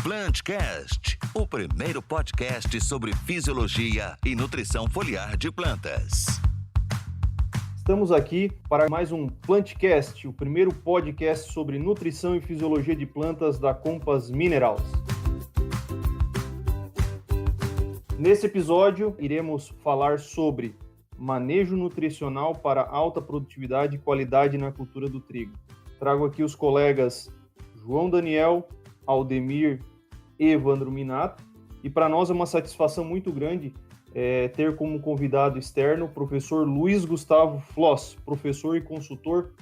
Plantcast, o primeiro podcast sobre fisiologia e nutrição foliar de plantas. Estamos aqui para mais um Plantcast, o primeiro podcast sobre nutrição e fisiologia de plantas da Compass Minerals. Nesse episódio, iremos falar sobre manejo nutricional para alta produtividade e qualidade na cultura do trigo. Trago aqui os colegas João Daniel, Aldemir e Evandro Minato. E para nós é uma satisfação muito grande ter como convidado externo o professor Luiz Gustavo Floss, professor e consultor.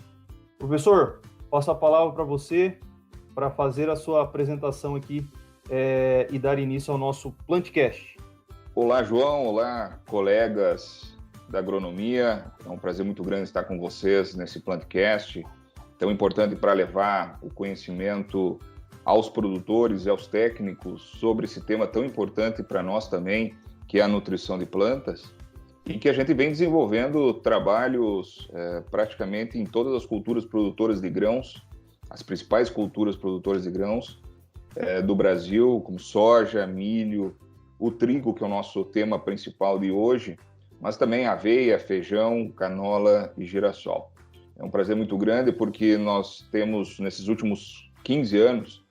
Professor, passo a palavra para você para fazer a sua apresentação aqui e dar início ao nosso Plantcast. Olá, João. Olá, colegas da agronomia. É um prazer muito grande estar com vocês nesse Plantcast, tão importante para levar o conhecimento aos produtores e aos técnicos sobre esse tema tão importante para nós também, que é a nutrição de plantas, e que a gente vem desenvolvendo trabalhos praticamente em todas as culturas produtoras de grãos, as principais culturas produtoras de grãos do Brasil, como soja, milho, o trigo, que é o nosso tema principal de hoje, mas também aveia, feijão, canola e girassol. É um prazer muito grande porque nós temos, nesses últimos 15 anos,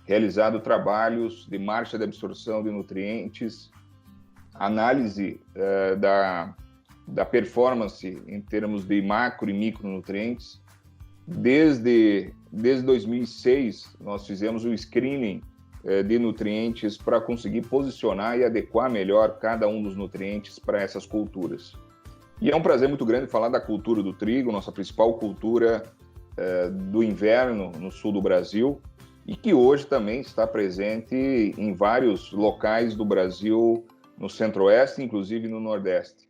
realizado trabalhos de marcha de absorção de nutrientes, análise da performance em termos de macro e micronutrientes. Desde 2006, nós fizemos o screening de nutrientes para conseguir posicionar e adequar melhor cada um dos nutrientes para essas culturas. E é um prazer muito grande falar da cultura do trigo, nossa principal cultura do inverno no sul do Brasil, e que hoje também está presente em vários locais do Brasil, no Centro-Oeste, inclusive no Nordeste.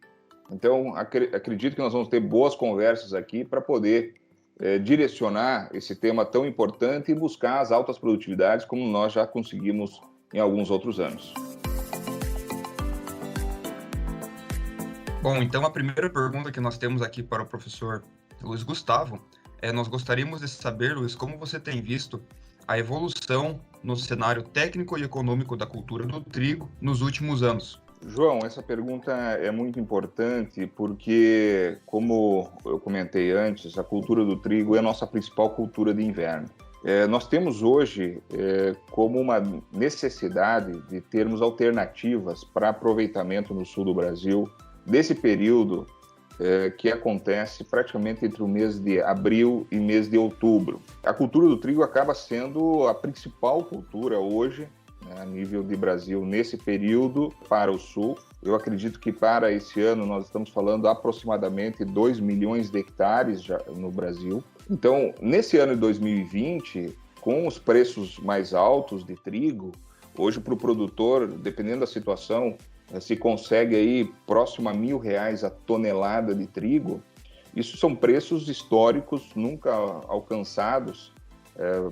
Então, acredito que nós vamos ter boas conversas aqui para poder direcionar esse tema tão importante e buscar as altas produtividades, como nós já conseguimos em alguns outros anos. Bom, então a primeira pergunta que nós temos aqui para o professor Luiz Gustavo nós gostaríamos de saber, Luiz, como você tem visto a evolução no cenário técnico e econômico da cultura do trigo nos últimos anos. João, essa pergunta é muito importante porque, como eu comentei antes, a cultura do trigo é a nossa principal cultura de inverno. Nós temos hoje como uma necessidade de termos alternativas para aproveitamento no sul do Brasil desse período que acontece praticamente entre o mês de abril e mês de outubro. A cultura do trigo acaba sendo a principal cultura hoje, né, a nível de Brasil, nesse período para o sul. Eu acredito que para esse ano nós estamos falando aproximadamente 2 milhões de hectares já no Brasil. Então, nesse ano de 2020, com os preços mais altos de trigo, hoje para o produtor, dependendo da situação, se consegue aí próximo a R$1.000 a tonelada de trigo. Isso são preços históricos nunca alcançados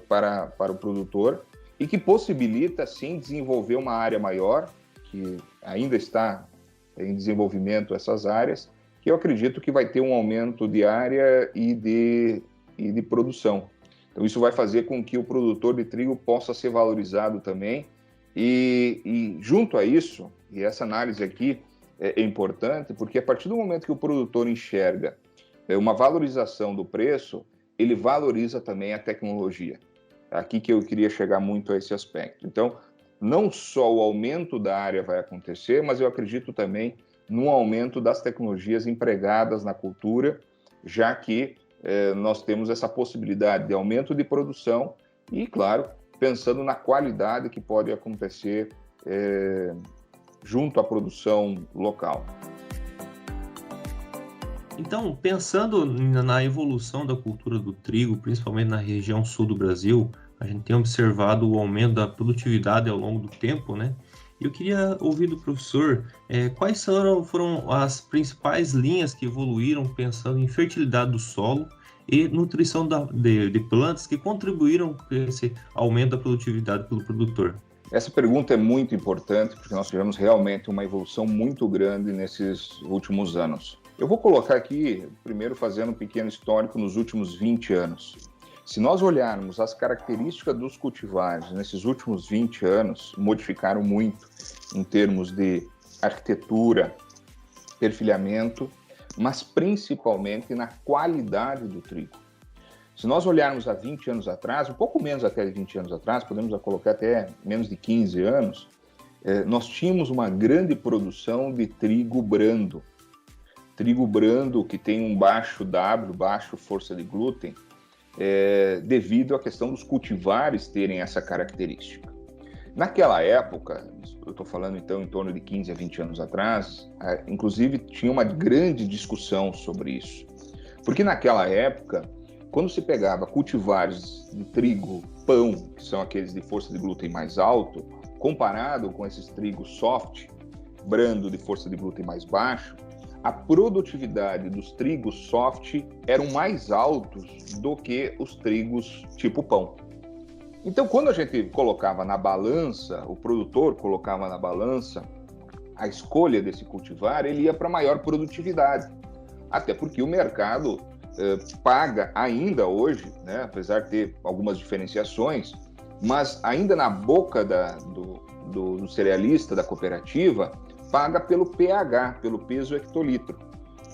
para o produtor e que possibilita, sim, desenvolver uma área maior, que ainda está em desenvolvimento essas áreas, que eu acredito que vai ter um aumento de área e de produção. Então isso vai fazer com que o produtor de trigo possa ser valorizado também e junto a isso, e essa análise aqui é importante, porque a partir do momento que o produtor enxerga uma valorização do preço, ele valoriza também a tecnologia. Aqui que eu queria chegar muito a esse aspecto. Então, não só o aumento da área vai acontecer, mas eu acredito também no aumento das tecnologias empregadas na cultura, já que nós temos essa possibilidade de aumento de produção e, claro, pensando na qualidade que pode acontecer junto à produção local. Então, pensando na evolução da cultura do trigo, principalmente na região sul do Brasil, a gente tem observado o aumento da produtividade ao longo do tempo, né? E eu queria ouvir do professor quais foram as principais linhas que evoluíram pensando em fertilidade do solo e nutrição de plantas que contribuíram para esse aumento da produtividade pelo produtor. Essa pergunta é muito importante porque nós tivemos realmente uma evolução muito grande nesses últimos anos. Eu vou colocar aqui, primeiro, fazendo um pequeno histórico nos últimos 20 anos. Se nós olharmos as características dos cultivares nesses últimos 20 anos, modificaram muito em termos de arquitetura, perfilhamento, mas principalmente na qualidade do trigo. Se nós olharmos há 20 anos atrás, um pouco menos até de 20 anos atrás, podemos colocar até menos de 15 anos, nós tínhamos uma grande produção de trigo brando. Trigo brando que tem um baixo W, baixo força de glúten, devido à questão dos cultivares terem essa característica. Naquela época, eu estou falando então em torno de 15 a 20 anos atrás, inclusive tinha uma grande discussão sobre isso. Porque naquela época, quando se pegava cultivares de trigo pão, que são aqueles de força de glúten mais alto, comparado com esses trigos soft, brando de força de glúten mais baixo, a produtividade dos trigos soft eram mais altos do que os trigos tipo pão. Então, quando a gente colocava na balança, o produtor colocava na balança a escolha desse cultivar, ele ia para maior produtividade. Até porque o mercado paga ainda hoje, né, apesar de ter algumas diferenciações, mas ainda na boca do cerealista, da cooperativa, paga pelo pH, pelo peso hectolitro,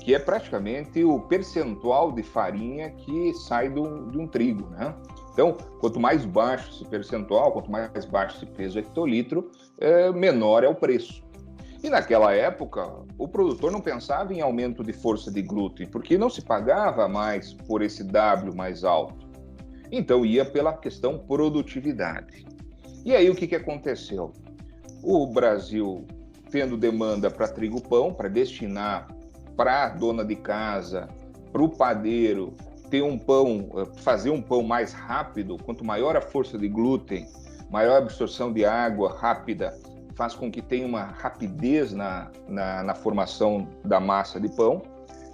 que é praticamente o percentual de farinha que sai de um trigo, né? Então, quanto mais baixo esse percentual, quanto mais baixo esse peso hectolitro, menor é o preço. E naquela época, o produtor não pensava em aumento de força de glúten, porque não se pagava mais por esse W mais alto. Então, ia pela questão produtividade. E aí, o que aconteceu? O Brasil, tendo demanda para trigo-pão, para destinar para a dona de casa, para o padeiro, ter um pão, fazer um pão mais rápido, quanto maior a força de glúten, maior a absorção de água rápida, faz com que tenha uma rapidez na formação da massa de pão.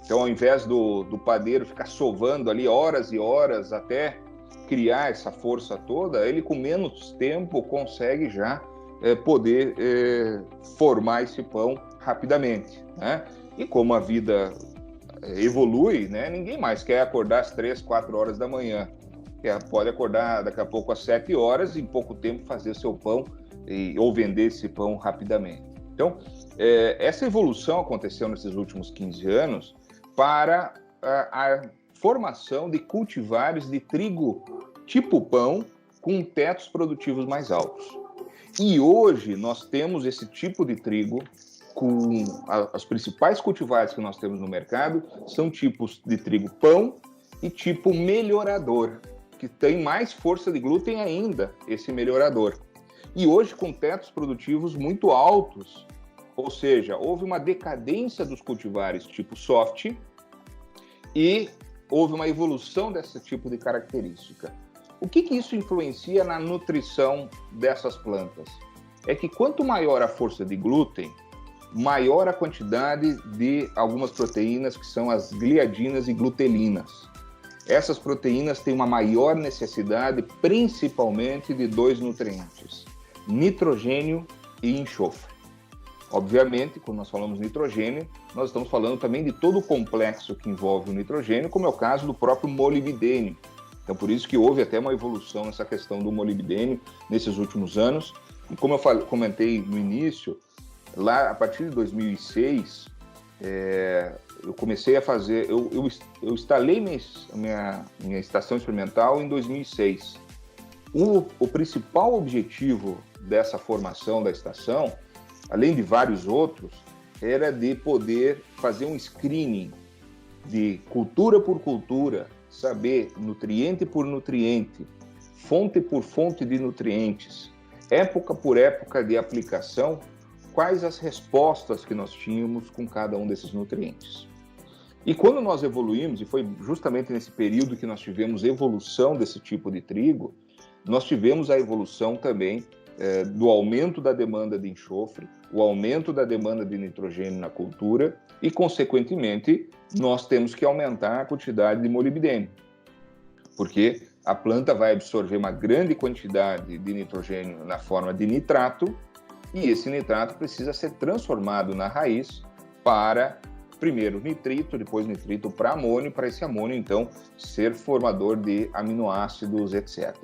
Então, ao invés do padeiro ficar sovando ali horas e horas até criar essa força toda, ele com menos tempo consegue já poder formar esse pão rapidamente, né? E como a vida evolui, né? Ninguém mais quer acordar às 3, 4 horas da manhã. Pode acordar daqui a pouco às 7 horas e em pouco tempo fazer seu pão ou vender esse pão rapidamente. Então, essa evolução aconteceu nesses últimos 15 anos para a formação de cultivares de trigo tipo pão com tetos produtivos mais altos. E hoje nós temos esse tipo de trigo com as principais cultivares que nós temos no mercado são tipos de trigo pão e tipo melhorador, que tem mais força de glúten ainda, esse melhorador. E hoje com tetos produtivos muito altos, ou seja, houve uma decadência dos cultivares tipo soft e houve uma evolução desse tipo de característica. O que isso influencia na nutrição dessas plantas? É que quanto maior a força de glúten, maior a quantidade de algumas proteínas que são as gliadinas e glutelinas. Essas proteínas têm uma maior necessidade, principalmente de 2 nutrientes, nitrogênio e enxofre. Obviamente, quando nós falamos nitrogênio, nós estamos falando também de todo o complexo que envolve o nitrogênio, como é o caso do próprio molibdênio. Então, por isso que houve até uma evolução nessa questão do molibdênio nesses últimos anos. E como eu comentei no início, lá a partir de 2006, eu comecei a fazer, eu instalei minha estação experimental em 2006. O principal objetivo dessa formação da estação, além de vários outros, era de poder fazer um screening de cultura por cultura, saber nutriente por nutriente, fonte por fonte de nutrientes, época por época de aplicação, quais as respostas que nós tínhamos com cada um desses nutrientes. E quando nós evoluímos, e foi justamente nesse período que nós tivemos evolução desse tipo de trigo, nós tivemos a evolução também do aumento da demanda de enxofre, o aumento da demanda de nitrogênio na cultura e, consequentemente, nós temos que aumentar a quantidade de molibdênio, porque a planta vai absorver uma grande quantidade de nitrogênio na forma de nitrato e esse nitrato precisa ser transformado na raiz para primeiro nitrito, depois nitrito para amônio, para esse amônio, então, ser formador de aminoácidos, etc.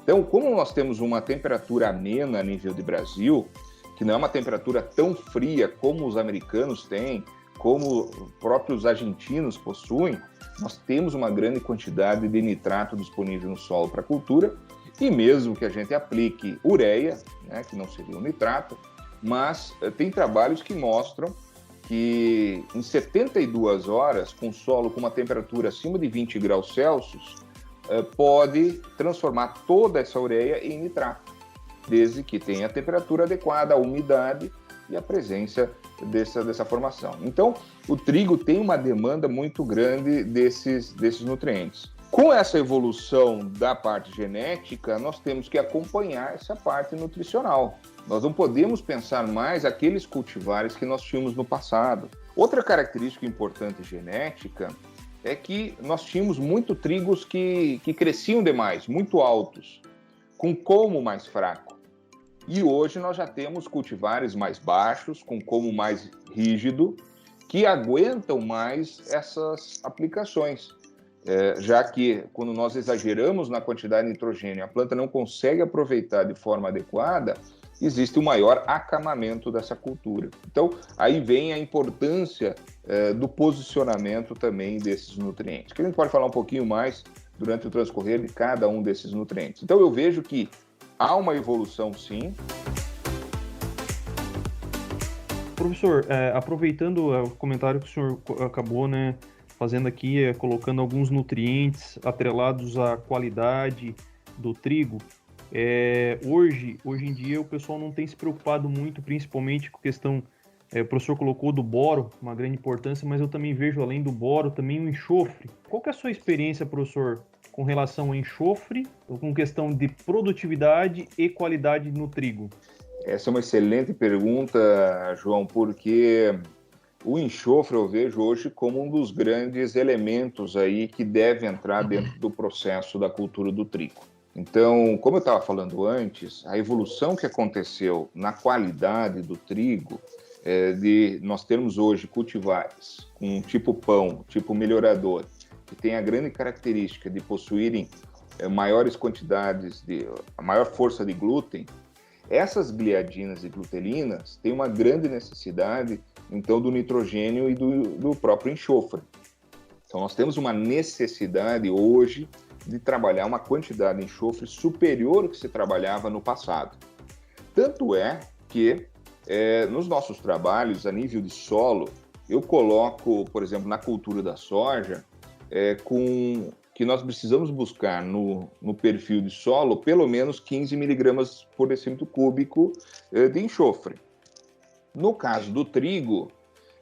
Então, como nós temos uma temperatura amena a nível de Brasil, que não é uma temperatura tão fria como os americanos têm, como próprios argentinos possuem, nós temos uma grande quantidade de nitrato disponível no solo para a cultura, e mesmo que a gente aplique ureia, né, que não seria um nitrato, mas tem trabalhos que mostram que em 72 horas, com solo com uma temperatura acima de 20 graus Celsius, pode transformar toda essa ureia em nitrato, desde que tenha a temperatura adequada, a umidade e a presença dessa formação. Então, o trigo tem uma demanda muito grande desses nutrientes. Com essa evolução da parte genética, nós temos que acompanhar essa parte nutricional. Nós não podemos pensar mais aqueles cultivares que nós tínhamos no passado. Outra característica importante genética é que nós tínhamos muito trigos que cresciam demais, muito altos, com colmo mais fraco. E hoje nós já temos cultivares mais baixos, com colmo mais rígido, que aguentam mais essas aplicações. Já que quando nós exageramos na quantidade de nitrogênio, a planta não consegue aproveitar de forma adequada, existe um maior acamamento dessa cultura. Então, aí vem a importância do posicionamento também desses nutrientes, que a gente pode falar um pouquinho mais durante o transcorrer de cada um desses nutrientes. Então, eu vejo que há uma evolução, sim. Professor, aproveitando o comentário que o senhor acabou, né, fazendo aqui, colocando alguns nutrientes atrelados à qualidade do trigo, hoje em dia o pessoal não tem se preocupado muito, principalmente com a questão, o professor colocou do boro, uma grande importância, mas eu também vejo, além do boro, também o enxofre. Qual que é a sua experiência, professor, com relação ao enxofre, com questão de produtividade e qualidade no trigo? Essa é uma excelente pergunta, João, porque o enxofre eu vejo hoje como um dos grandes elementos aí que deve entrar dentro do processo da cultura do trigo. Então, como eu estava falando antes, a evolução que aconteceu na qualidade do trigo, de nós termos hoje cultivares com tipo pão, tipo melhorador, que tem a grande característica de possuírem maiores quantidades, a maior força de glúten, essas gliadinas e glutelinas têm uma grande necessidade, então, do nitrogênio e do próprio enxofre. Então, nós temos uma necessidade hoje de trabalhar uma quantidade de enxofre superior ao que se trabalhava no passado. Tanto é que, nos nossos trabalhos, a nível de solo, eu coloco, por exemplo, na cultura da soja, que nós precisamos buscar no perfil de solo pelo menos 15 miligramas por decímetro cúbico de enxofre. No caso do trigo,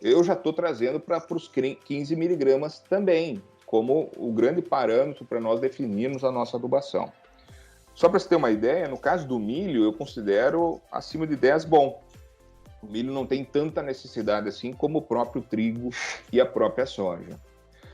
eu já estou trazendo para os 15 miligramas também, como o grande parâmetro para nós definirmos a nossa adubação. Só para você ter uma ideia, no caso do milho, eu considero acima de 10 bom. O milho não tem tanta necessidade assim como o próprio trigo e a própria soja.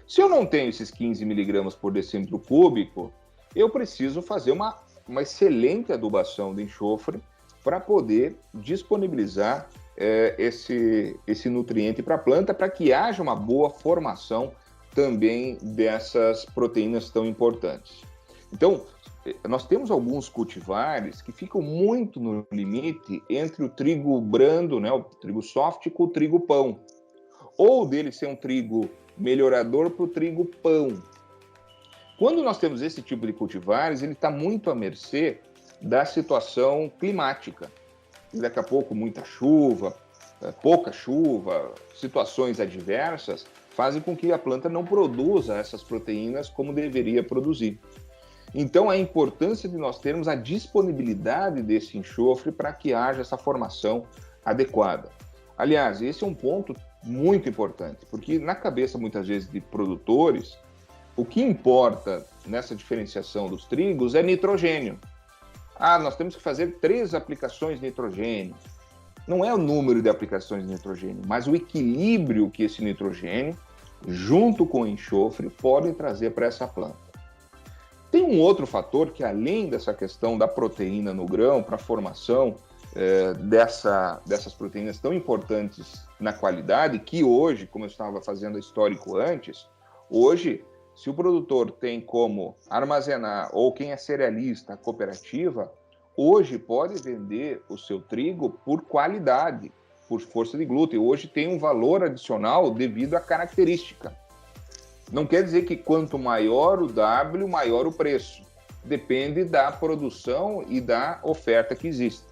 Se eu não tenho esses 15 miligramas por decímetro cúbico, eu preciso fazer uma excelente adubação de enxofre para poder disponibilizar esse nutriente para a planta, para que haja uma boa formação também dessas proteínas tão importantes. Então, nós temos alguns cultivares que ficam muito no limite entre o trigo brando, né, o trigo soft, com o trigo pão, ou dele ser um trigo melhorador para o trigo pão. Quando nós temos esse tipo de cultivares, ele está muito à mercê da situação climática. Daqui a pouco, muita chuva, pouca chuva, situações adversas, fazem com que a planta não produza essas proteínas como deveria produzir. Então, a importância de nós termos a disponibilidade desse enxofre para que haja essa formação adequada. Aliás, esse é um ponto muito importante, porque na cabeça, muitas vezes, de produtores, o que importa nessa diferenciação dos trigos é nitrogênio. Nós temos que fazer 3 aplicações de nitrogênio. Não é o número de aplicações de nitrogênio, mas o equilíbrio que esse nitrogênio, junto com o enxofre, pode trazer para essa planta. Tem um outro fator que, além dessa questão da proteína no grão, para a formação dessas proteínas tão importantes na qualidade, que hoje, como eu estava fazendo histórico antes, hoje, se o produtor tem como armazenar, ou quem é cerealista, a cooperativa, hoje pode vender o seu trigo por qualidade, por força de glúten. Hoje tem um valor adicional devido à característica. Não quer dizer que quanto maior o W, maior o preço. Depende da produção e da oferta que existe.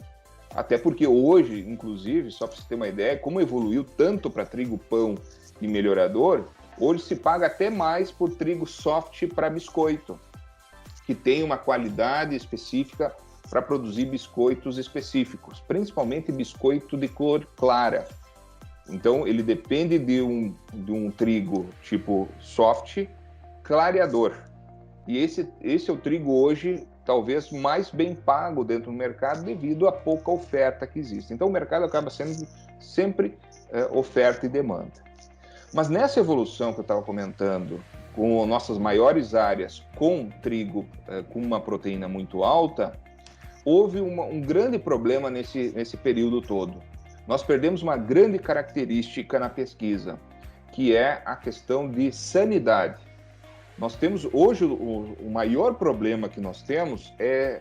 Até porque hoje, inclusive, só para você ter uma ideia, como evoluiu tanto para trigo pão e melhorador, hoje se paga até mais por trigo soft para biscoito, que tem uma qualidade específica para produzir biscoitos específicos, principalmente biscoito de cor clara. Então, ele depende de um trigo tipo soft clareador. E esse é o trigo hoje talvez mais bem pago dentro do mercado devido à pouca oferta que existe. Então, o mercado acaba sendo sempre oferta e demanda. Mas nessa evolução que eu estava comentando, com nossas maiores áreas com trigo com uma proteína muito alta, houve um grande problema nesse período todo. Nós perdemos uma grande característica na pesquisa, que é a questão de sanidade. Nós temos hoje, o maior problema que nós temos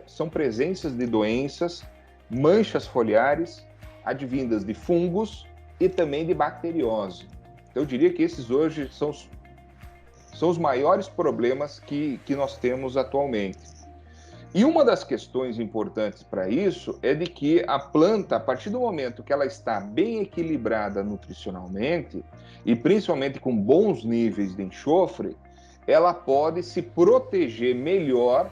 são presenças de doenças, manchas foliares, advindas de fungos e também de bacteriose. Então, eu diria que esses hoje são os maiores problemas que nós temos atualmente. E uma das questões importantes para isso é de que a planta, a partir do momento que ela está bem equilibrada nutricionalmente, e principalmente com bons níveis de enxofre, ela pode se proteger melhor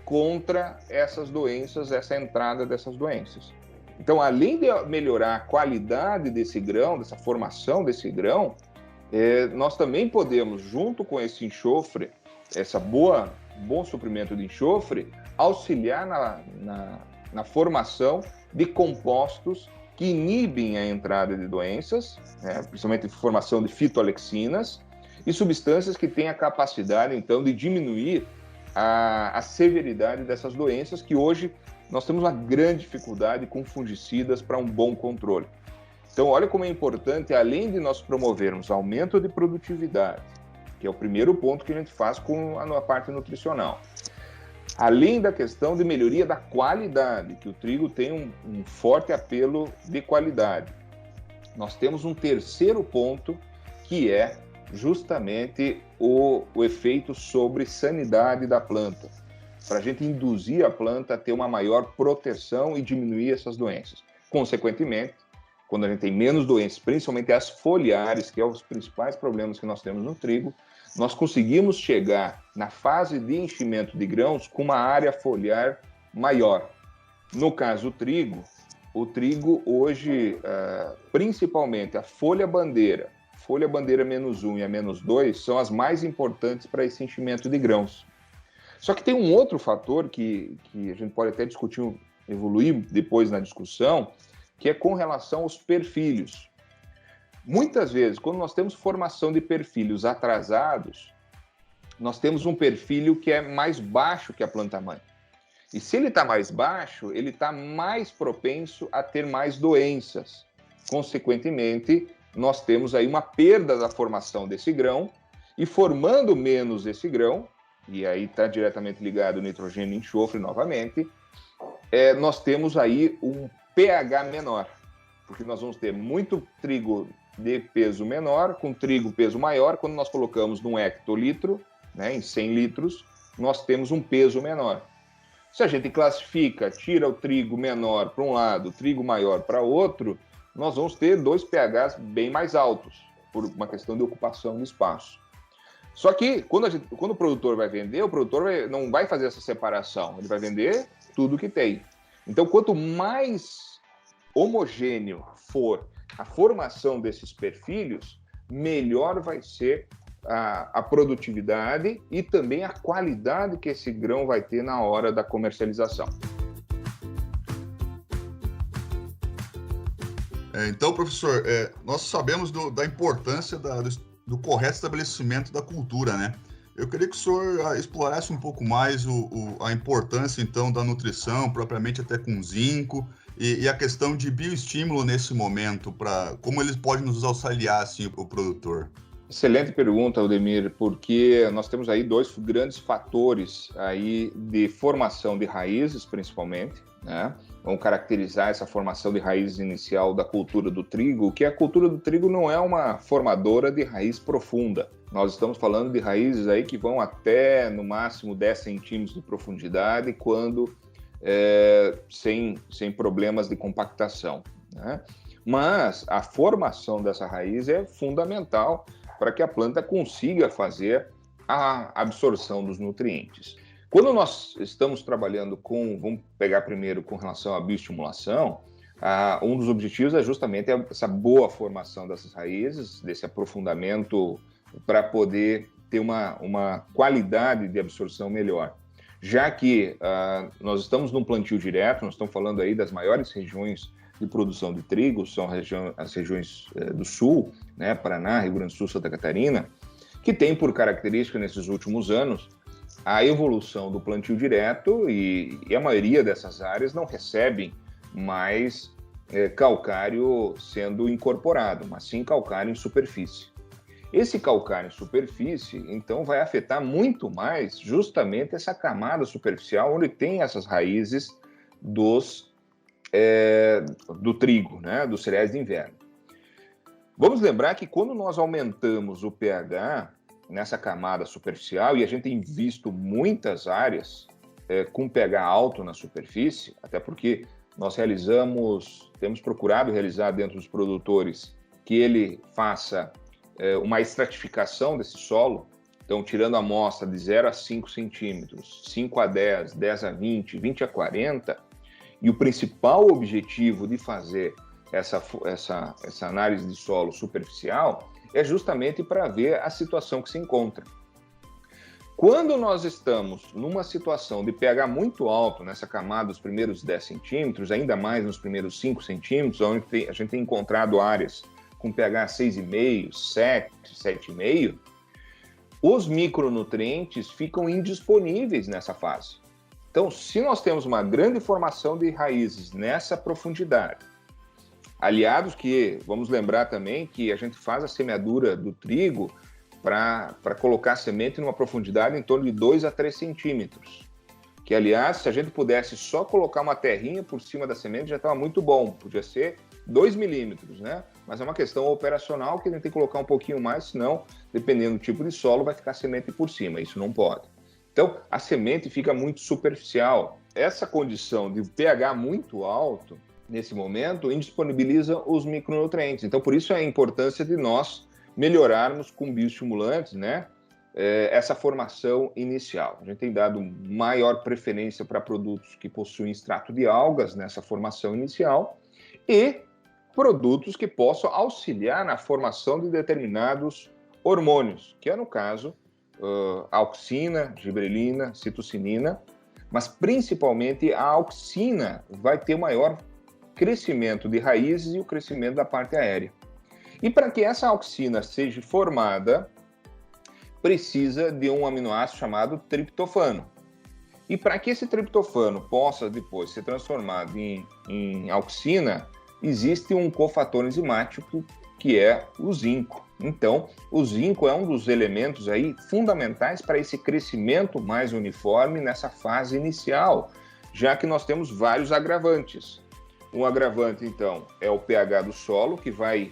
contra essas doenças, essa entrada dessas doenças. Então, além de melhorar a qualidade desse grão, dessa formação desse grão, nós também podemos, junto com esse enxofre, bom suprimento de enxofre, auxiliar na formação de compostos que inibem a entrada de doenças, principalmente formação de fitoalexinas, e substâncias que têm a capacidade, então, de diminuir a severidade dessas doenças, que hoje nós temos uma grande dificuldade com fungicidas para um bom controle. Então, olha como é importante, além de nós promovermos aumento de produtividade, que é o primeiro ponto que a gente faz com a parte nutricional, além da questão de melhoria da qualidade, que o trigo tem um forte apelo de qualidade, nós temos um terceiro ponto, que é justamente o efeito sobre sanidade da planta, para a gente induzir a planta a ter uma maior proteção e diminuir essas doenças. Consequentemente, quando a gente tem menos doenças, principalmente as foliares, que é os principais problemas que nós temos no trigo, nós conseguimos chegar na fase de enchimento de grãos com uma área foliar maior. No caso do o trigo hoje, principalmente a folha bandeira -1 e a -2, são as mais importantes para esse enchimento de grãos. Só que tem um outro fator que a gente pode até discutir, evoluir depois na discussão, que é com relação aos perfilhos. Muitas vezes, quando nós temos formação de perfilhos atrasados, nós temos um perfilho que é mais baixo que a planta-mãe. E se ele está mais baixo, ele está mais propenso a ter mais doenças. Consequentemente, nós temos aí uma perda da formação desse grão, e formando menos esse grão, e aí está diretamente ligado o nitrogênio e enxofre novamente, nós temos aí um pH menor, porque nós vamos ter muito trigo de peso menor, com trigo peso maior. Quando nós colocamos num hectolitro, em 100 litros, nós temos um peso menor. Se a gente classifica, tira o trigo menor para um lado, o trigo maior para outro, nós vamos ter 2 pHs bem mais altos, por uma questão de ocupação de espaço. Só que, quando o produtor vai vender, o produtor não vai fazer essa separação, ele vai vender tudo que tem. Então, quanto mais homogêneo for a formação desses perfilhos, melhor vai ser a produtividade e também a qualidade que esse grão vai ter na hora da comercialização. Então, professor, nós sabemos da importância do correto estabelecimento da cultura, né? Eu queria que o senhor explorasse um pouco mais a importância, então, da nutrição, propriamente até com zinco, e a questão de bioestímulo nesse momento, como eles podem nos auxiliar, assim, o produtor. Excelente pergunta, Aldemir, porque nós temos aí 2 grandes fatores aí de formação de raízes, principalmente, né? Vamos caracterizar essa formação de raízes inicial da cultura do trigo, que a cultura do trigo não é uma formadora de raiz profunda. Nós estamos falando de raízes aí que vão até, no máximo, 10 centímetros de profundidade, quando sem problemas de compactação, né? Mas a formação dessa raiz é fundamental para que a planta consiga fazer a absorção dos nutrientes. Quando nós estamos trabalhando vamos pegar primeiro com relação à bioestimulação, um dos objetivos é justamente essa boa formação dessas raízes, desse aprofundamento, para poder ter uma qualidade de absorção melhor. Já que nós estamos num plantio direto, nós estamos falando aí das maiores regiões de produção de trigo, são as regiões do sul, né, Paraná, Rio Grande do Sul, Santa Catarina, que tem por característica nesses últimos anos a evolução do plantio direto e a maioria dessas áreas não recebem mais calcário sendo incorporado, mas sim calcário em superfície. Esse calcário em superfície, então, vai afetar muito mais justamente essa camada superficial onde tem essas raízes do trigo, né, dos cereais de inverno. Vamos lembrar que quando nós aumentamos o pH nessa camada superficial, e a gente tem visto muitas áreas com pH alto na superfície, até porque nós temos procurado realizar dentro dos produtores que ele faça uma estratificação desse solo, então tirando a amostra de 0 a 5 centímetros, 5 a 10, 10 a 20, 20 a 40, e o principal objetivo de fazer essa análise de solo superficial é justamente para ver a situação que se encontra. Quando nós estamos numa situação de pH muito alto, nessa camada dos primeiros 10 centímetros, ainda mais nos primeiros 5 centímetros, onde a gente tem encontrado áreas com pH 6,5, 7, 7,5, os micronutrientes ficam indisponíveis nessa fase. Então, se nós temos uma grande formação de raízes nessa profundidade, aliados que, vamos lembrar também que a gente faz a semeadura do trigo para colocar a semente numa profundidade em torno de 2 a 3 centímetros. Que, aliás, se a gente pudesse só colocar uma terrinha por cima da semente, já estava muito bom. Podia ser 2 milímetros, né? Mas é uma questão operacional que a gente tem que colocar um pouquinho mais, senão, dependendo do tipo de solo, vai ficar a semente por cima. Isso não pode. Então, a semente fica muito superficial. Essa condição de pH muito alto, nesse momento, indisponibiliza os micronutrientes. Então, por isso a importância de nós melhorarmos com bioestimulantes, né, essa formação inicial. A gente tem dado maior preferência para produtos que possuem extrato de algas nessa formação inicial e produtos que possam auxiliar na formação de determinados hormônios, que é, no caso, auxina, giberelina, citocinina, mas principalmente a auxina vai ter maior crescimento de raízes e o crescimento da parte aérea. E para que essa auxina seja formada, precisa de um aminoácido chamado triptofano. E para que esse triptofano possa depois ser transformado em auxina, existe um cofator enzimático que é o zinco. Então, o zinco é um dos elementos aí fundamentais para esse crescimento mais uniforme nessa fase inicial, já que nós temos vários agravantes. Um agravante, então, é o pH do solo, que vai,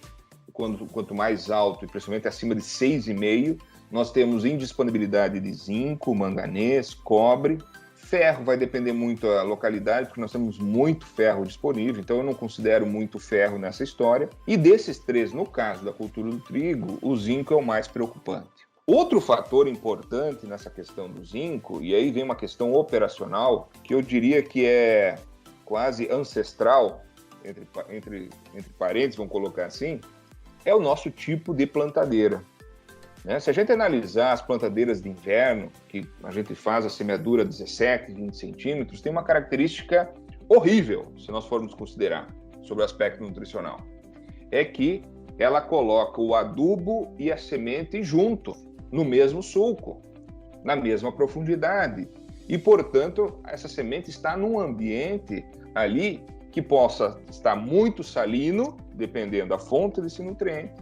quanto mais alto, e principalmente acima de 6,5, nós temos indisponibilidade de zinco, manganês, cobre. Ferro vai depender muito da localidade, porque nós temos muito ferro disponível, então eu não considero muito ferro nessa história. E desses três, no caso da cultura do trigo, o zinco é o mais preocupante. Outro fator importante nessa questão do zinco, e aí vem uma questão operacional, que eu diria que é quase ancestral, entre parênteses, vamos colocar assim, é o nosso tipo de plantadeira. Se a gente analisar as plantadeiras de inverno, que a gente faz a semeadura 17, 20 centímetros, tem uma característica horrível, se nós formos considerar, sobre o aspecto nutricional. É que ela coloca o adubo e a semente junto, no mesmo sulco. na mesma profundidade. E, portanto, essa semente está num ambiente ali que possa estar muito salino, dependendo da fonte desse nutriente,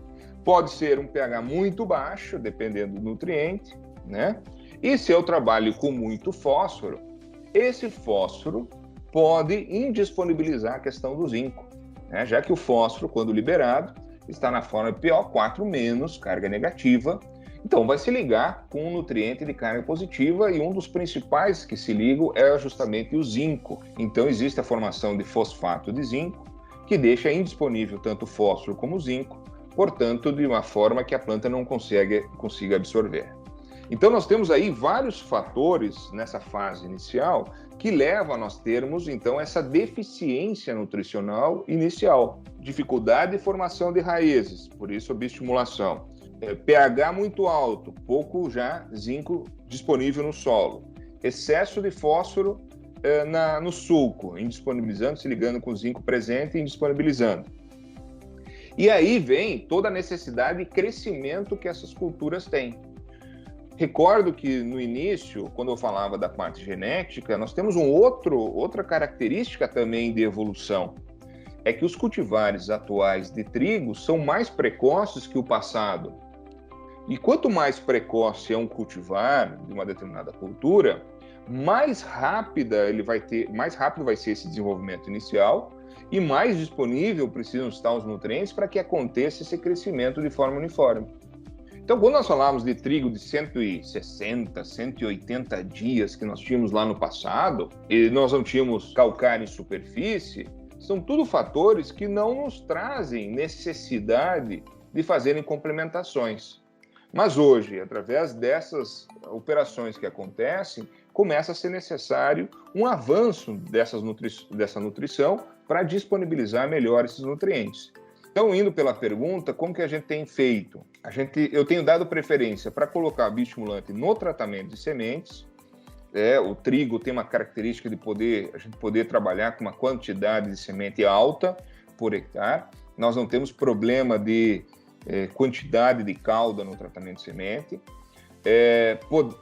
pode ser um pH muito baixo, dependendo do nutriente, né? E se eu trabalho com muito fósforo, esse fósforo pode indisponibilizar a questão do zinco, né? Já que o fósforo, quando liberado, está na forma PO4-, carga negativa, então vai se ligar com um nutriente de carga positiva e um dos principais que se ligam é justamente o zinco. Então existe a formação de fosfato de zinco, que deixa indisponível tanto o fósforo como o zinco, portanto, de uma forma que a planta não consiga absorver. Então nós temos aí vários fatores nessa fase inicial que levam a nós termos, então, essa deficiência nutricional inicial. Dificuldade de formação de raízes, por isso a bioestimulação. pH muito alto, pouco já zinco disponível no solo. Excesso de fósforo no sulco, indisponibilizando, se ligando com o zinco presente e indisponibilizando. E aí vem toda a necessidade de crescimento que essas culturas têm. Recordo que no início, quando eu falava da parte genética, nós temos outra característica também de evolução. É que os cultivares atuais de trigo são mais precoces que o passado. E quanto mais precoce é um cultivar de uma determinada cultura, mais rápido vai ser esse desenvolvimento inicial e mais disponível precisam estar os nutrientes para que aconteça esse crescimento de forma uniforme. Então, quando nós falamos de trigo de 160, 180 dias que nós tínhamos lá no passado, e nós não tínhamos calcário em superfície, são tudo fatores que não nos trazem necessidade de fazerem complementações. Mas hoje, através dessas operações que acontecem, começa a ser necessário um avanço dessa nutrição para disponibilizar melhor esses nutrientes. Então, indo pela pergunta, como que a gente tem feito? Eu tenho dado preferência para colocar bioestimulante no tratamento de sementes. O trigo tem uma característica de a gente poder trabalhar com uma quantidade de semente alta por hectare. Nós não temos problema de quantidade de cauda no tratamento de semente,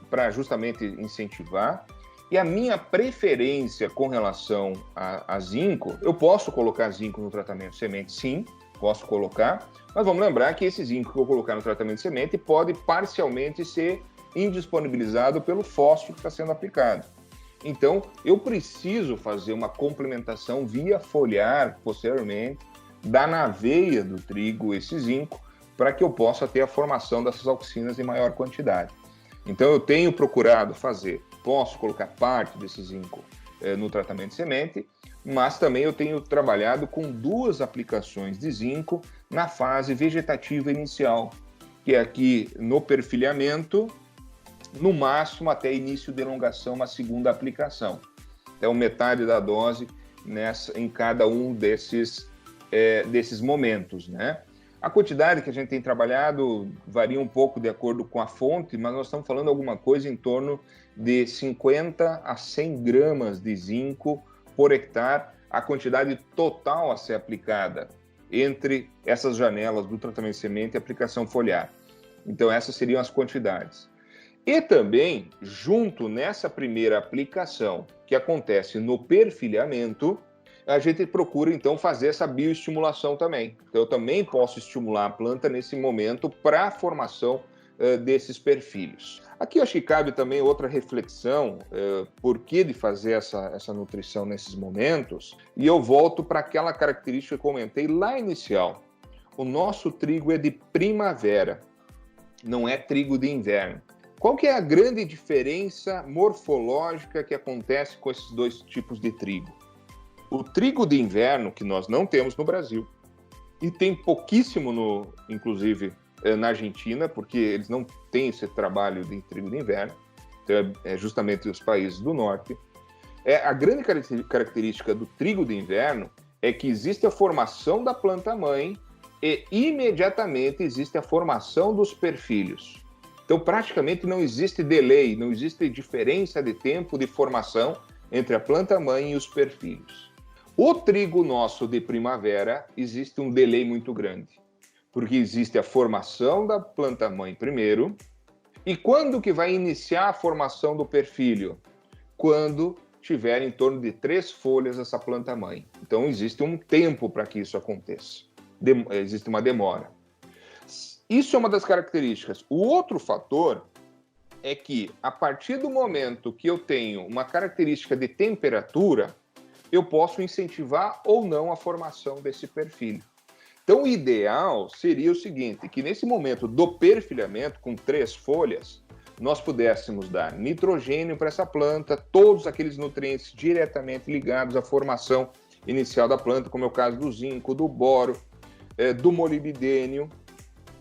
para justamente incentivar. E a minha preferência com relação a zinco, eu posso colocar zinco no tratamento de semente, sim, posso colocar, mas vamos lembrar que esse zinco que eu colocar no tratamento de semente pode parcialmente ser indisponibilizado pelo fósforo que está sendo aplicado. Então, eu preciso fazer uma complementação via foliar, posteriormente, dar na veia do trigo esse zinco, para que eu possa ter a formação dessas auxinas em maior quantidade. Então, eu tenho procurado posso colocar parte desse zinco no tratamento de semente, mas também eu tenho trabalhado com 2 aplicações de zinco na fase vegetativa inicial, que é aqui no perfilhamento, no máximo até início de elongação, uma segunda aplicação. Então, metade da dose em cada um desses momentos, né? A quantidade que a gente tem trabalhado varia um pouco de acordo com a fonte, mas nós estamos falando alguma coisa em torno de 50 a 100 gramas de zinco por hectare, a quantidade total a ser aplicada entre essas janelas do tratamento de semente e aplicação foliar. Então, essas seriam as quantidades. E também, junto nessa primeira aplicação, que acontece no perfilhamento, a gente procura, então, fazer essa bioestimulação também. Então, eu também posso estimular a planta nesse momento para a formação desses perfilhos. Aqui eu acho que cabe também outra reflexão, por que de fazer essa nutrição nesses momentos, e eu volto para aquela característica que eu comentei lá inicial. O nosso trigo é de primavera, não é trigo de inverno. Qual que é a grande diferença morfológica que acontece com esses 2 tipos de trigo? O trigo de inverno, que nós não temos no Brasil, e tem pouquíssimo, inclusive, na Argentina, porque eles não têm esse trabalho de trigo de inverno, então é justamente os países do norte. A grande característica do trigo de inverno é que existe a formação da planta-mãe e imediatamente existe a formação dos perfilhos. Então, praticamente não existe delay, não existe diferença de tempo de formação entre a planta-mãe e os perfilhos. O trigo nosso de primavera, existe um delay muito grande, porque existe a formação da planta-mãe primeiro, E quando que vai iniciar a formação do perfilho? Quando tiver em torno de 3 folhas essa planta mãe. Então existe um tempo para que isso aconteça. Existe uma demora. Isso é uma das características. O outro fator é que, a partir do momento que eu tenho uma característica de temperatura, eu posso incentivar ou não a formação desse perfilho. Então, o ideal seria o seguinte, que nesse momento do perfilhamento, com 3 folhas, nós pudéssemos dar nitrogênio para essa planta, todos aqueles nutrientes diretamente ligados à formação inicial da planta, como é o caso do zinco, do boro, do molibdênio,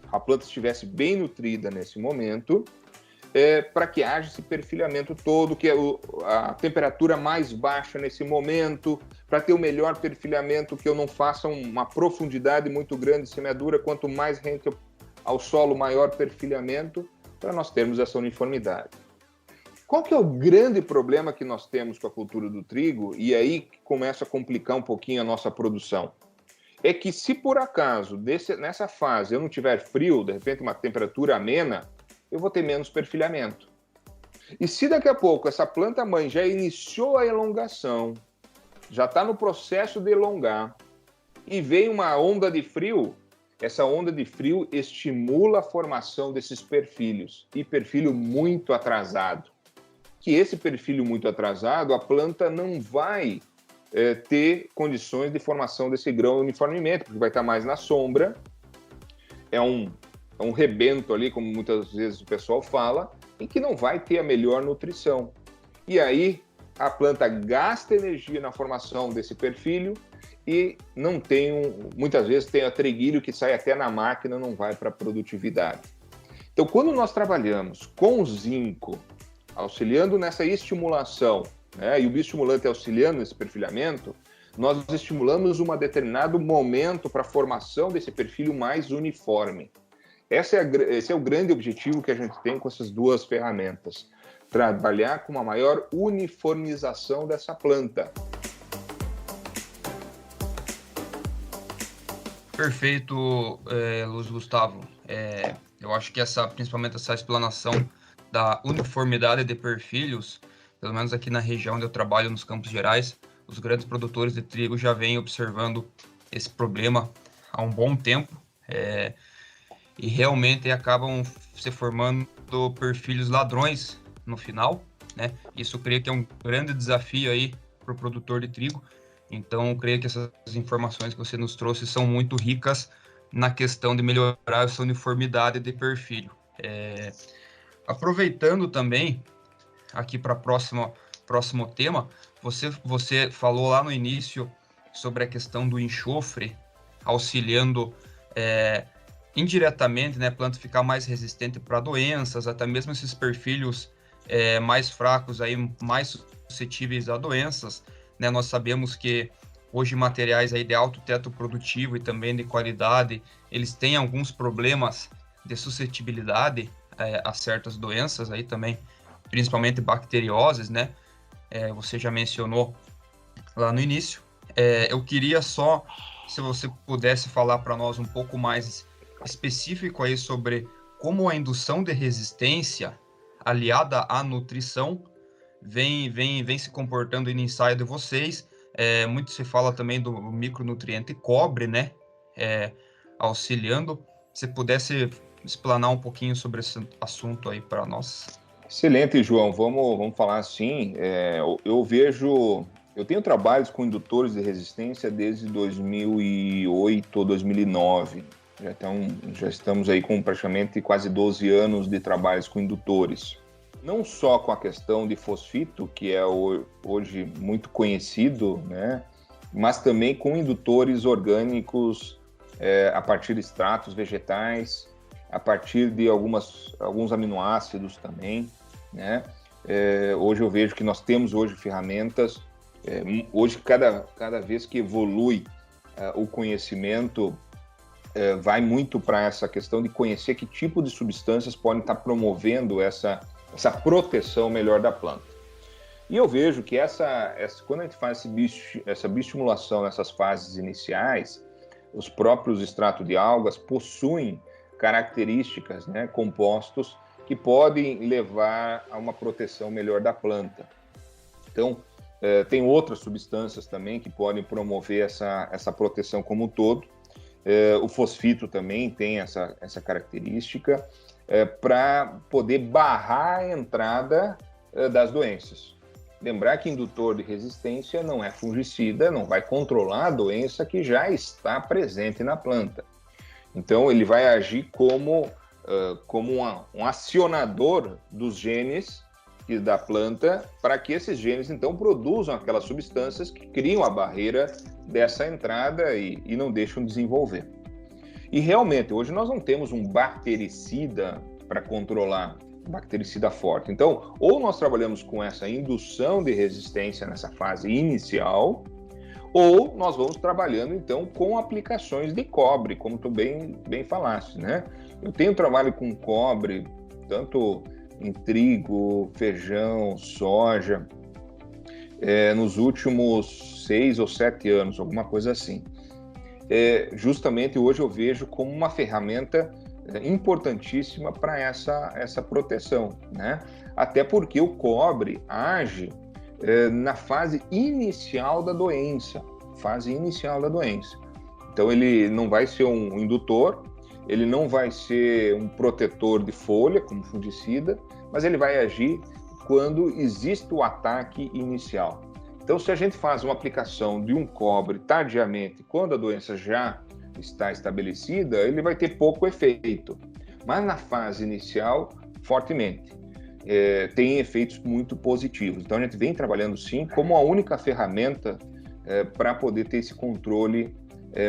a planta estivesse bem nutrida nesse momento, para que haja esse perfilhamento todo, que é a temperatura mais baixa nesse momento, para ter o melhor perfilhamento, que eu não faça uma profundidade muito grande de semeadura, quanto mais rente ao solo, maior perfilhamento, para nós termos essa uniformidade. Qual que é o grande problema que nós temos com a cultura do trigo, e aí começa a complicar um pouquinho a nossa produção? É que se por acaso, nessa fase, eu não tiver frio, de repente uma temperatura amena, eu vou ter menos perfilhamento. E se daqui a pouco essa planta mãe já iniciou a elongação, já está no processo de elongar, e vem uma onda de frio, essa onda de frio estimula a formação desses perfilhos, e perfilho muito atrasado. Que esse perfilho muito atrasado, a planta não vai ter condições de formação desse grão uniformemente, porque vai estar mais na sombra, é um rebento ali, como muitas vezes o pessoal fala, e que não vai ter a melhor nutrição. E aí a planta gasta energia na formação desse perfilho e não tem, muitas vezes tem a treguilho que sai até na máquina, não vai para a produtividade. Então, quando nós trabalhamos com o zinco, auxiliando nessa estimulação, né, e o bioestimulante auxiliando nesse perfilhamento, nós estimulamos um determinado momento para a formação desse perfilho mais uniforme. Esse é o grande objetivo que a gente tem com essas duas ferramentas. Trabalhar com uma maior uniformização dessa planta. Perfeito, Luiz Gustavo. Eu acho que principalmente essa explanação da uniformidade de perfilhos, pelo menos aqui na região onde eu trabalho, nos Campos Gerais, os grandes produtores de trigo já vêm observando esse problema há um bom tempo, e realmente acabam se formando perfilhos ladrões no final, né? Isso eu creio que é um grande desafio aí para o produtor de trigo. Então, eu creio que essas informações que você nos trouxe são muito ricas na questão de melhorar essa uniformidade de perfilho. Aproveitando também, aqui para próximo tema, você falou lá no início sobre a questão do enxofre, auxiliando indiretamente, né, a planta ficar mais resistente para doenças, até mesmo esses perfilhos mais fracos, aí, mais suscetíveis a doenças, né? Nós sabemos que hoje materiais aí de alto teto produtivo e também de qualidade, eles têm alguns problemas de suscetibilidade a certas doenças aí também, principalmente bacteriosas, né? Você já mencionou lá no início. Eu queria só, se você pudesse falar para nós um pouco mais específico aí sobre como a indução de resistência aliada à nutrição vem se comportando no ensaio de vocês. Muito se fala também do micronutriente cobre, né? Auxiliando. Se pudesse explanar um pouquinho sobre esse assunto aí para nós. Excelente, João. Vamos falar assim. Eu tenho trabalhos com indutores de resistência desde 2008 ou 2009. Já estamos aí com praticamente quase 12 anos de trabalhos com indutores. Não só com a questão de fosfito, que é hoje muito conhecido, né? Mas também com indutores orgânicos a partir de extratos vegetais, a partir de alguns aminoácidos também, né? Hoje eu vejo que nós temos hoje ferramentas, hoje cada vez que evolui o conhecimento, vai muito para essa questão de conhecer que tipo de substâncias podem estar promovendo essa proteção melhor da planta. E eu vejo que quando a gente faz essa bioestimulação nessas fases iniciais, os próprios extratos de algas possuem características, né, compostos que podem levar a uma proteção melhor da planta. Então, tem outras substâncias também que podem promover essa proteção como um todo. O fosfito também tem essa característica para poder barrar a entrada das doenças. Lembrar que indutor de resistência não é fungicida, não vai controlar a doença que já está presente na planta. Então, ele vai agir como um acionador dos genes da planta para que esses genes, então, produzam aquelas substâncias que criam a barreira dessa entrada e não deixam desenvolver. E, realmente, hoje nós não temos um bactericida para controlar, um bactericida forte. Então, ou nós trabalhamos com essa indução de resistência nessa fase inicial, ou nós vamos trabalhando, então, com aplicações de cobre, como tu bem falaste, né? Eu tenho trabalho com cobre, tanto em trigo, feijão, soja, nos últimos 6 ou 7 anos, alguma coisa assim. Justamente hoje eu vejo como uma ferramenta importantíssima para essa proteção, né? Até porque o cobre age na fase inicial da doença, Então, ele não vai ser um indutor, ele não vai ser um protetor de folha, como fungicida, mas ele vai agir quando existe o ataque inicial. Então, se a gente faz uma aplicação de um cobre tardiamente, quando a doença já está estabelecida, ele vai ter pouco efeito. Mas na fase inicial, fortemente. Tem efeitos muito positivos. Então, a gente vem trabalhando, sim, como a única ferramenta para poder ter esse controle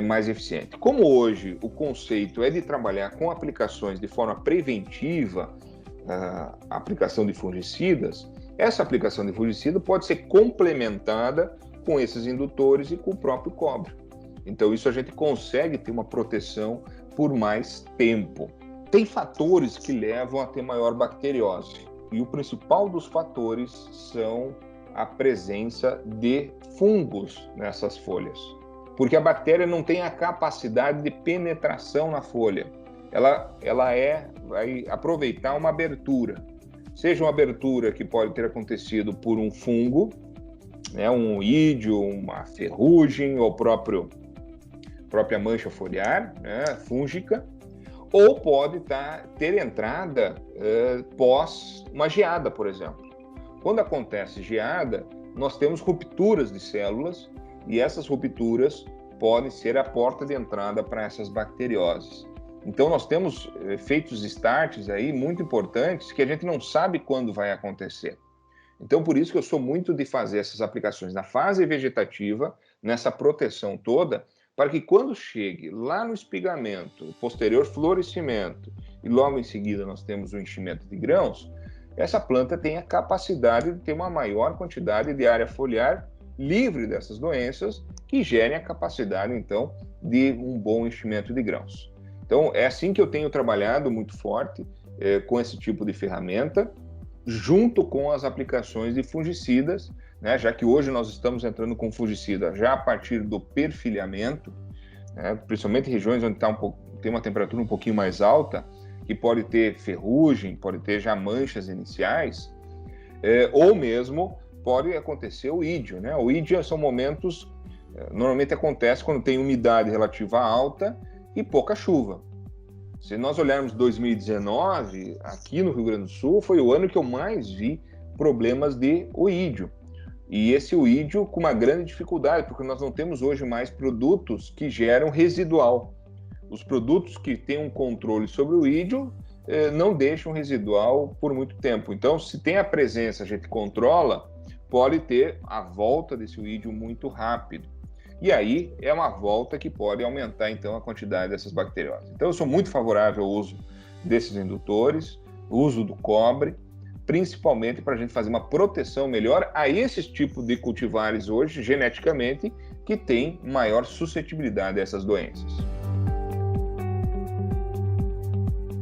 mais eficiente. Como hoje o conceito é de trabalhar com aplicações de forma preventiva, a aplicação de fungicidas, essa aplicação de fungicida pode ser complementada com esses indutores e com o próprio cobre. Então, isso a gente consegue ter uma proteção por mais tempo. Tem fatores que levam a ter maior bacteriose, e o principal dos fatores são a presença de fungos nessas folhas. Porque a bactéria não tem a capacidade de penetração na folha. Ela vai aproveitar uma abertura. Seja uma abertura que pode ter acontecido por um fungo, né, um ídio, uma ferrugem, ou própria mancha foliar, né, fúngica, ou pode ter entrada pós uma geada, por exemplo. Quando acontece geada, nós temos rupturas de células, e essas rupturas podem ser a porta de entrada para essas bacterioses. Então, nós temos efeitos starts aí muito importantes que a gente não sabe quando vai acontecer. Então, por isso que eu sou muito de fazer essas aplicações na fase vegetativa, nessa proteção toda, para que quando chegue lá no espigamento, posterior florescimento, e logo em seguida nós temos o enchimento de grãos, essa planta tenha capacidade de ter uma maior quantidade de área foliar livre dessas doenças, que gerem a capacidade, então, de um bom enchimento de grãos. Então, é assim que eu tenho trabalhado muito forte com esse tipo de ferramenta, junto com as aplicações de fungicidas, né, já que hoje nós estamos entrando com fungicida já a partir do perfilhamento, né, principalmente em regiões onde tem uma temperatura um pouquinho mais alta, que pode ter ferrugem, pode ter já manchas iniciais, ou mesmo pode acontecer o ídio, né? O ídio são momentos, normalmente acontece quando tem umidade relativa alta e pouca chuva. Se nós olharmos 2019, aqui no Rio Grande do Sul, foi o ano que eu mais vi problemas de oídio. E esse oídio com uma grande dificuldade, porque nós não temos hoje mais produtos que geram residual. Os produtos que têm um controle sobre o oídio não deixam residual por muito tempo. Então, se tem a presença, a gente controla, pode ter a volta desse oídio muito rápido. E aí é uma volta que pode aumentar, então, a quantidade dessas bacterioses. Então, eu sou muito favorável ao uso desses indutores, uso do cobre, principalmente para a gente fazer uma proteção melhor a esses tipos de cultivares hoje, geneticamente, que têm maior suscetibilidade a essas doenças.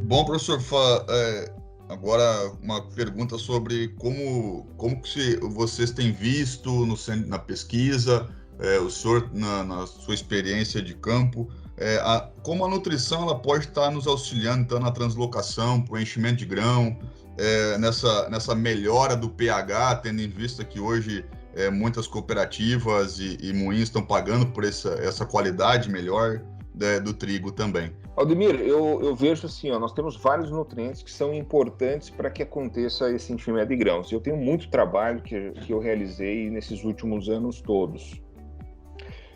Bom, professor, agora uma pergunta sobre como que vocês têm visto na pesquisa, o senhor, na sua experiência de campo, como a nutrição ela pode estar nos auxiliando então, na translocação, para o enchimento de grão, nessa melhora do pH, tendo em vista que hoje muitas cooperativas e moinhos estão pagando por essa qualidade melhor do trigo também. Aldemir, eu vejo assim, nós temos vários nutrientes que são importantes para que aconteça esse enchimento de grãos. Eu tenho muito trabalho que eu realizei nesses últimos anos todos.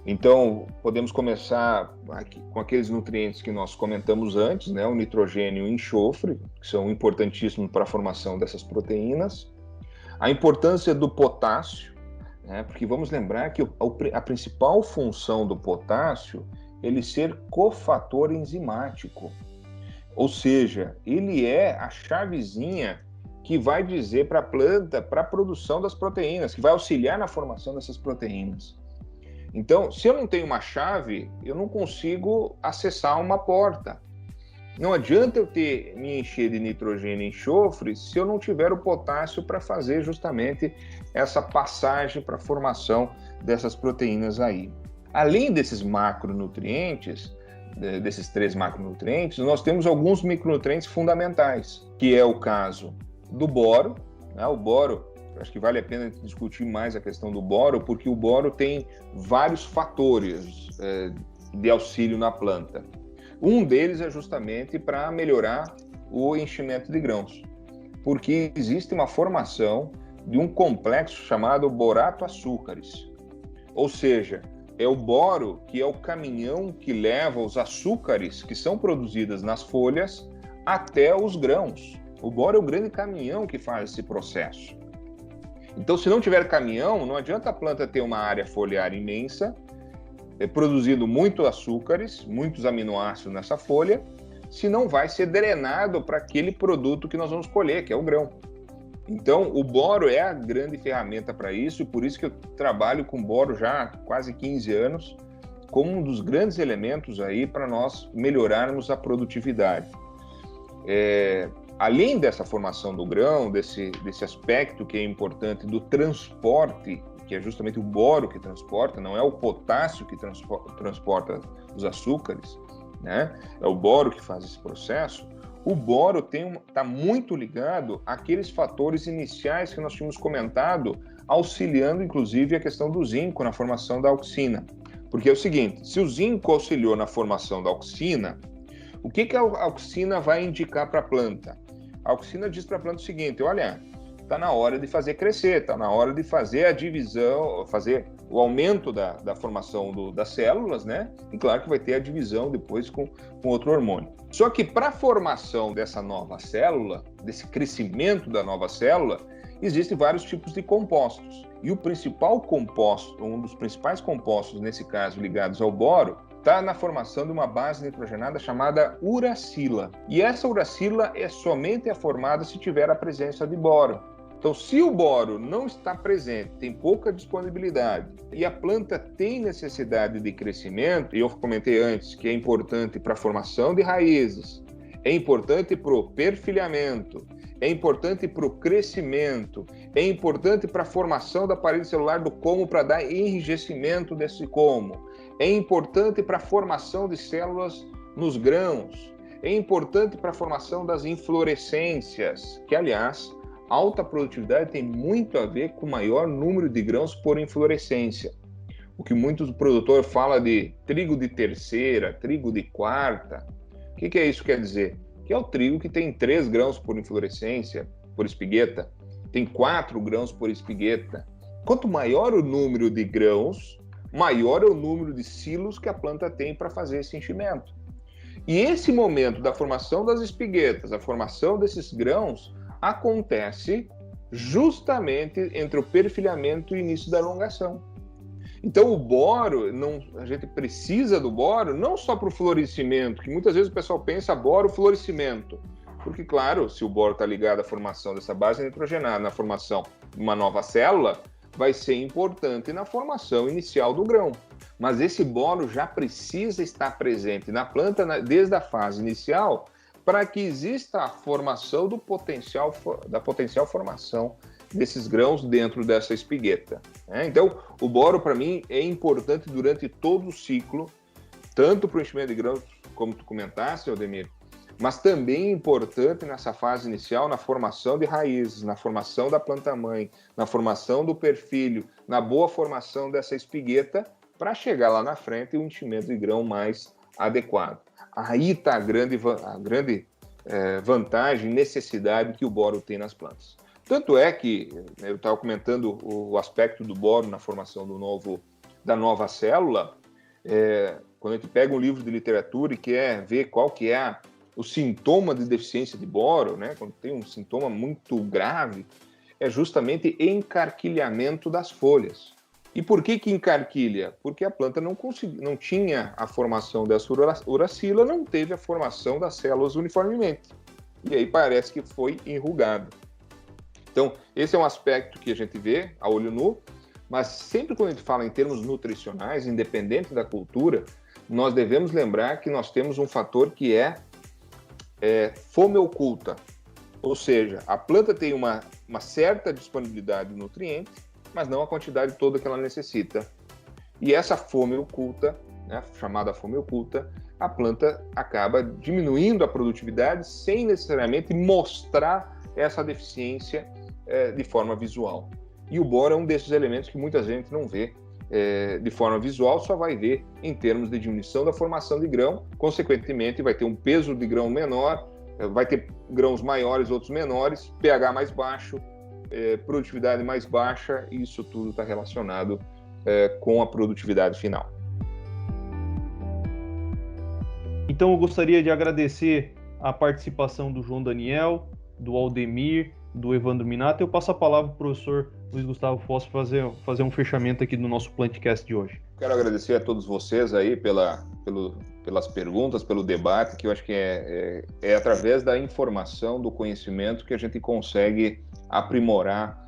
Então, podemos começar aqui com aqueles nutrientes que nós comentamos antes, né? O nitrogênio e o enxofre, que são importantíssimos para a formação dessas proteínas. A importância do potássio, né? Porque vamos lembrar que a principal função do potássio é ele ser cofator enzimático. Ou seja, ele é a chavezinha que vai dizer para a planta, para a produção das proteínas, que vai auxiliar na formação dessas proteínas. Então, se eu não tenho uma chave, eu não consigo acessar uma porta. Não adianta eu me encher de nitrogênio e enxofre se eu não tiver o potássio para fazer justamente essa passagem para a formação dessas proteínas aí. Além desses macronutrientes, desses 3 macronutrientes, nós temos alguns micronutrientes fundamentais, que é o caso do boro, né? O boro, acho que vale a pena discutir mais a questão do boro, porque o boro tem vários fatores de auxílio na planta. Um deles é justamente para melhorar o enchimento de grãos, porque existe uma formação de um complexo chamado borato-açúcares. Ou seja, é o boro que é o caminhão que leva os açúcares que são produzidos nas folhas até os grãos. O boro é o grande caminhão que faz esse processo. Então, se não tiver caminhão, não adianta a planta ter uma área foliar imensa, produzindo muitos açúcares, muitos aminoácidos nessa folha, se não vai ser drenado para aquele produto que nós vamos colher, que é o grão. Então, o boro é a grande ferramenta para isso, e por isso que eu trabalho com boro já há quase 15 anos, como um dos grandes elementos aí para nós melhorarmos a produtividade. Além dessa formação do grão, desse aspecto que é importante do transporte, que é justamente o boro que transporta, não é o potássio que transporta os açúcares, né? É o boro que faz esse processo. O boro está muito ligado àqueles fatores iniciais que nós tínhamos comentado, auxiliando inclusive a questão do zinco na formação da auxina. Porque é o seguinte, se o zinco auxiliou na formação da auxina, o que a auxina vai indicar para a planta? A auxina diz para a planta o seguinte, olha, está na hora de fazer crescer, está na hora de fazer a divisão, fazer o aumento da formação das células, né? E claro que vai ter a divisão depois com outro hormônio. Só que para a formação dessa nova célula, desse crescimento da nova célula, existem vários tipos de compostos. E o principal composto, um dos principais compostos, nesse caso ligados ao boro, está na formação de uma base nitrogenada chamada uracila. E essa uracila somente é formada se tiver a presença de boro. Então, se o boro não está presente, tem pouca disponibilidade, e a planta tem necessidade de crescimento, e eu comentei antes que é importante para a formação de raízes, é importante para o perfilhamento, é importante para o crescimento, é importante para a formação da parede celular do como para dar enrijecimento desse como, é importante para a formação de células nos grãos, é importante para a formação das inflorescências, que, aliás, alta produtividade tem muito a ver com maior número de grãos por inflorescência. O que muitos produtores falam de trigo de terceira, trigo de quarta. O que é isso quer dizer? Que é o trigo que tem 3 grãos por inflorescência, por espigueta, tem 4 grãos por espigueta. Quanto maior o número de grãos, maior é o número de cilos que a planta tem para fazer esse enchimento. E esse momento da formação das espiguetas, a formação desses grãos, acontece justamente entre o perfilhamento e o início da alongação. Então o boro, a gente precisa do boro não só para o florescimento, que muitas vezes o pessoal pensa boro, florescimento, porque claro, se o boro está ligado à formação dessa base nitrogenada, na formação de uma nova célula, vai ser importante na formação inicial do grão. Mas esse boro já precisa estar presente na planta desde a fase inicial, para que exista a formação da potencial formação desses grãos dentro dessa espigueta. Então, o boro, para mim, é importante durante todo o ciclo tanto para o enchimento de grãos, como tu comentaste, Aldemir, mas também importante nessa fase inicial, na formação de raízes, na formação da planta-mãe, na formação do perfilho, na boa formação dessa espigueta, para chegar lá na frente e um enchimento de grão mais adequado. Aí está a grande vantagem, necessidade que o boro tem nas plantas. Tanto é que, eu estava comentando o aspecto do boro na formação da nova célula, quando a gente pega um livro de literatura e quer ver qual que é o sintoma de deficiência de boro, né, quando tem um sintoma muito grave, é justamente encarquilhamento das folhas. E por que encarquilha? Porque a planta não tinha a formação dessa uracila, não teve a formação das células uniformemente. E aí parece que foi enrugado. Então, esse é um aspecto que a gente vê a olho nu, mas sempre quando a gente fala em termos nutricionais, independente da cultura, nós devemos lembrar que nós temos um fator que é fome oculta. Ou seja, a planta tem uma certa disponibilidade de nutrientes, mas não a quantidade toda que ela necessita. E essa fome oculta, né, chamada fome oculta, a planta acaba diminuindo a produtividade sem necessariamente mostrar essa deficiência de forma visual. E o boro é um desses elementos que muita gente não vê de forma visual, só vai ver em termos de diminuição da formação de grão, consequentemente vai ter um peso de grão menor, vai ter grãos maiores, outros menores, pH mais baixo, produtividade mais baixa, e isso tudo está relacionado com a produtividade final. Então eu gostaria de agradecer a participação do João Daniel, do Aldemir, do Evandro Minato. Eu passo a palavra para o professor Luiz Gustavo Foss fazer um fechamento aqui do nosso Plantcast de hoje. Quero agradecer a todos vocês aí pelas perguntas, pelo debate, que eu acho que é através da informação, do conhecimento que a gente consegue aprimorar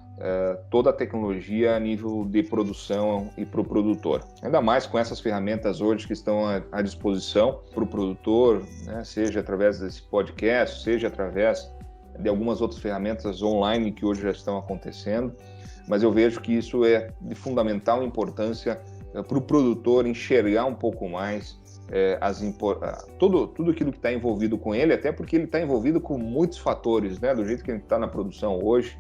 toda a tecnologia a nível de produção e para o produtor. Ainda mais com essas ferramentas hoje que estão à disposição para o produtor, né, seja através desse podcast, seja através de algumas outras ferramentas online que hoje já estão acontecendo, mas eu vejo que isso é de fundamental importância para o produtor enxergar um pouco mais tudo aquilo que está envolvido com ele, até porque ele está envolvido com muitos fatores, né? Do jeito que a gente está na produção hoje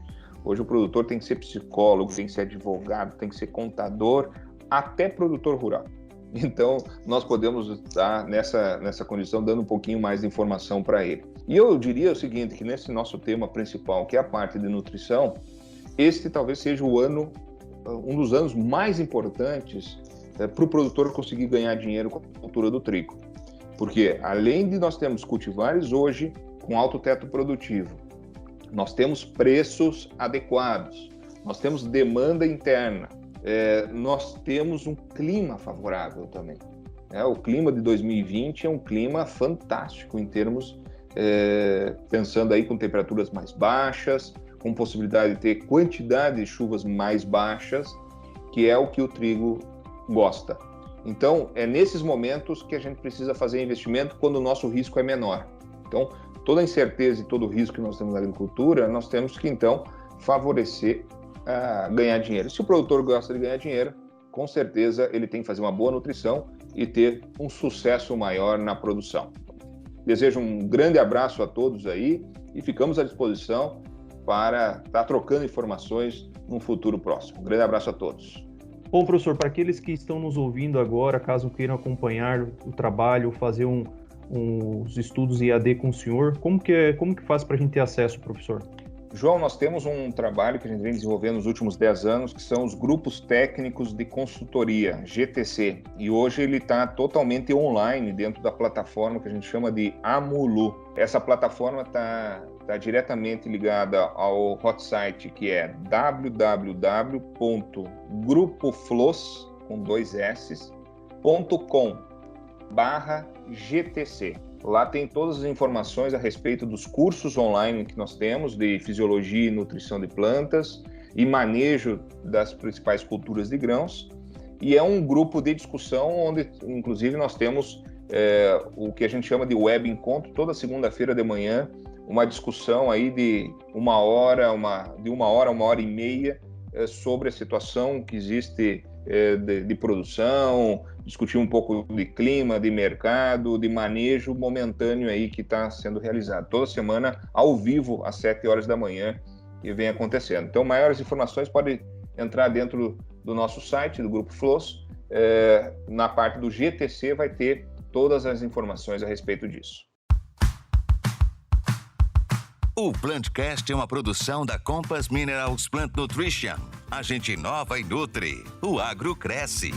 o produtor tem que ser psicólogo, tem que ser advogado, tem que ser contador, até produtor rural. Então, nós podemos estar nessa condição dando um pouquinho mais de informação para ele. E eu diria o seguinte, que nesse nosso tema principal, que é a parte de nutrição, este talvez seja um dos anos mais importantes para o produtor conseguir ganhar dinheiro com a cultura do trigo. Porque além de nós termos cultivares hoje com alto teto produtivo, nós temos preços adequados, nós temos demanda interna, nós temos um clima favorável também. O clima de 2020 é um clima fantástico em termos, pensando aí com temperaturas mais baixas, com possibilidade de ter quantidade de chuvas mais baixas, que é o que o trigo gosta. Então, é nesses momentos que a gente precisa fazer investimento quando o nosso risco é menor. Então, toda a incerteza e todo o risco que nós temos na agricultura, nós temos que, então, favorecer ganhar dinheiro. Se o produtor gosta de ganhar dinheiro, com certeza ele tem que fazer uma boa nutrição e ter um sucesso maior na produção. Desejo um grande abraço a todos aí e ficamos à disposição para estar trocando informações num futuro próximo. Um grande abraço a todos. Bom, professor, para aqueles que estão nos ouvindo agora, caso queiram acompanhar o trabalho, fazer uns estudos IAD com o senhor, como que faz para a gente ter acesso, professor? João, nós temos um trabalho que a gente vem desenvolvendo nos últimos 10 anos, que são os Grupos Técnicos de Consultoria, GTC, e hoje ele está totalmente online dentro da plataforma que a gente chama de Amulu. Essa plataforma está diretamente ligada ao hot site, que é www.grupoflos.com/GTC. Lá tem todas as informações a respeito dos cursos online que nós temos de fisiologia e nutrição de plantas e manejo das principais culturas de grãos. E é um grupo de discussão onde, inclusive, nós temos o que a gente chama de web encontro, toda segunda-feira de manhã, uma discussão aí de uma hora a uma hora e meia sobre a situação que existe de produção, discutir um pouco de clima, de mercado, de manejo momentâneo aí que está sendo realizado. Toda semana, ao vivo, às 7 horas da manhã, que vem acontecendo. Então, maiores informações podem entrar dentro do nosso site, do Grupo Flows. Na parte do GTC vai ter todas as informações a respeito disso. O Plantcast é uma produção da Compass Minerals Plant Nutrition. A gente inova e nutre. O agro cresce.